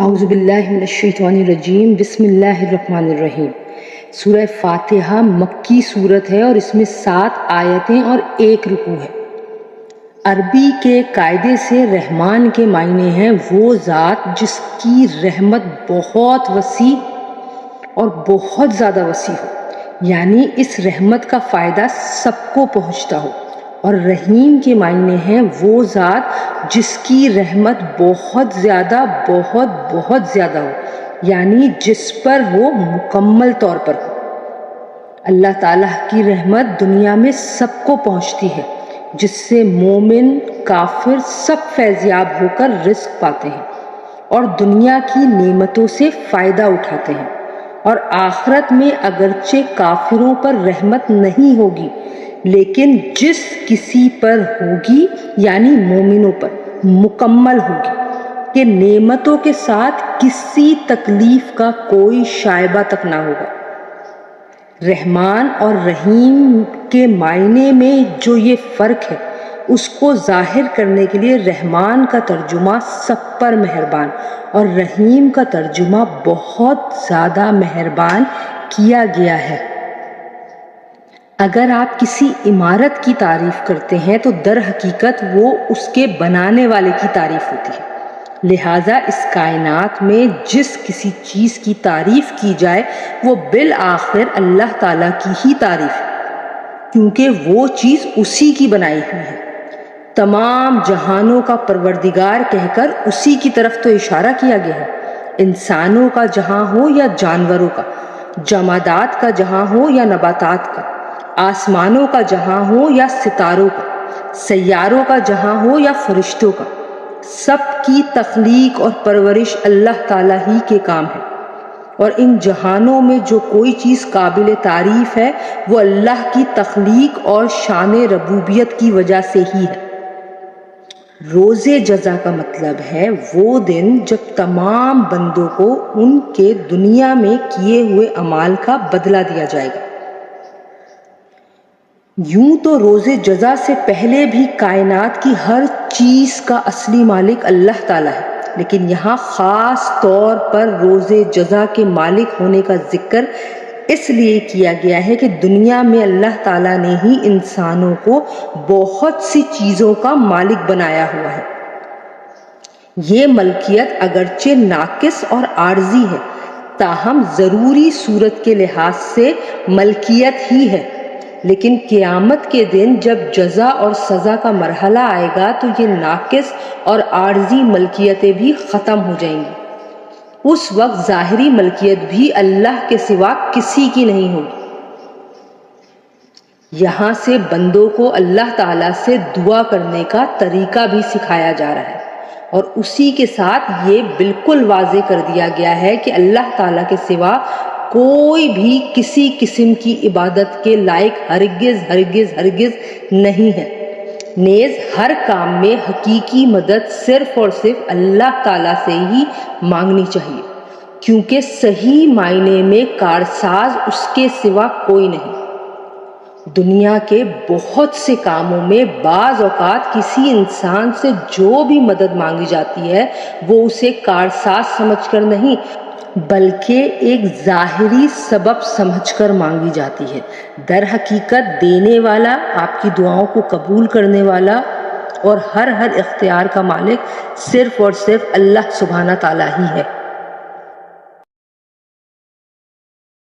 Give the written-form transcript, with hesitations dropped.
اعوذ باللہ من الشیطان الرجیم، بسم اللہ الرحمن الرحیم۔ سورہ فاتحہ مکی صورت ہے اور اس میں 7 آیتیں اور 1 رکوع ہے۔ عربی کے قاعدے سے رحمان کے معنی ہیں وہ ذات جس کی رحمت بہت وسیع اور بہت زیادہ وسیع ہو، یعنی اس رحمت کا فائدہ سب کو پہنچتا ہو۔ اور رحیم کے معنی ہیں وہ ذات جس کی رحمت بہت زیادہ ہو، یعنی جس پر وہ مکمل طور پر ہو۔ اللہ تعالیٰ کی رحمت دنیا میں سب کو پہنچتی ہے، جس سے مومن کافر سب فیضیاب ہو کر رزق پاتے ہیں اور دنیا کی نعمتوں سے فائدہ اٹھاتے ہیں۔ اور آخرت میں اگرچہ کافروں پر رحمت نہیں ہوگی، لیکن جس کسی پر ہوگی یعنی مومنوں پر مکمل ہوگی کہ نعمتوں کے ساتھ کسی تکلیف کا کوئی شائبہ تک نہ ہوگا۔ رحمان اور رحیم کے معنی میں جو یہ فرق ہے، اس کو ظاہر کرنے کے لیے رحمان کا ترجمہ سب پر مہربان اور رحیم کا ترجمہ بہت زیادہ مہربان کیا گیا ہے۔ اگر آپ کسی عمارت کی تعریف کرتے ہیں تو در حقیقت وہ اس کے بنانے والے کی تعریف ہوتی ہے، لہٰذا اس کائنات میں جس کسی چیز کی تعریف کی جائے وہ بالآخر اللہ تعالیٰ کی ہی تعریف ہے، کیونکہ وہ چیز اسی کی بنائی ہوئی ہے۔ تمام جہانوں کا پروردگار کہہ کر اسی کی طرف تو اشارہ کیا گیا ہے، انسانوں کا جہاں ہو یا جانوروں کا، جمادات کا جہاں ہو یا نباتات کا، آسمانوں کا جہاں ہو یا ستاروں کا، سیاروں کا جہاں ہو یا فرشتوں کا، سب کی تخلیق اور پرورش اللہ تعالیٰ ہی کے کام ہے۔ اور ان جہانوں میں جو کوئی چیز قابل تعریف ہے وہ اللہ کی تخلیق اور شان ربوبیت کی وجہ سے ہی ہے۔ روز جزا کا مطلب ہے وہ دن جب تمام بندوں کو ان کے دنیا میں کیے ہوئے اعمال کا بدلہ دیا جائے گا۔ یوں تو روز جزا سے پہلے بھی کائنات کی ہر چیز کا اصلی مالک اللہ تعالیٰ ہے، لیکن یہاں خاص طور پر روز جزا کے مالک ہونے کا ذکر اس لیے کیا گیا ہے کہ دنیا میں اللہ تعالیٰ نے ہی انسانوں کو بہت سی چیزوں کا مالک بنایا ہوا ہے۔ یہ ملکیت اگرچہ ناقص اور عارضی ہے، تاہم ضروری صورت کے لحاظ سے ملکیت ہی ہے، لیکن قیامت کے دن جب جزا اور سزا کا مرحلہ آئے گا تو یہ ناقص اور عارضی ملکیتیں بھی ختم ہو جائیں گی۔ اس وقت ظاہری ملکیت بھی اللہ کے سوا کسی کی نہیں ہوگی۔ یہاں سے بندوں کو اللہ تعالیٰ سے دعا کرنے کا طریقہ بھی سکھایا جا رہا ہے، اور اسی کے ساتھ یہ بالکل واضح کر دیا گیا ہے کہ اللہ تعالیٰ کے سوا کوئی بھی کسی قسم کی عبادت کے لائق ہرگز نہیں ہے۔ نیز ہر کام میں حقیقی مدد صرف اور صرف اللہ تعالیٰ سے ہی مانگنی چاہیے، کیونکہ صحیح معنی میں کارساز اس کے سوا کوئی نہیں۔ دنیا کے بہت سے کاموں میں بعض اوقات کسی انسان سے جو بھی مدد مانگی جاتی ہے وہ اسے کارساز سمجھ کر نہیں بلکہ ایک ظاہری سبب سمجھ کر مانگی جاتی ہے۔ در حقیقت دینے والا، آپ کی دعاؤں کو قبول کرنے والا اور ہر اختیار کا مالک صرف اور صرف اللہ سبحانہ تعالیٰ ہی ہے۔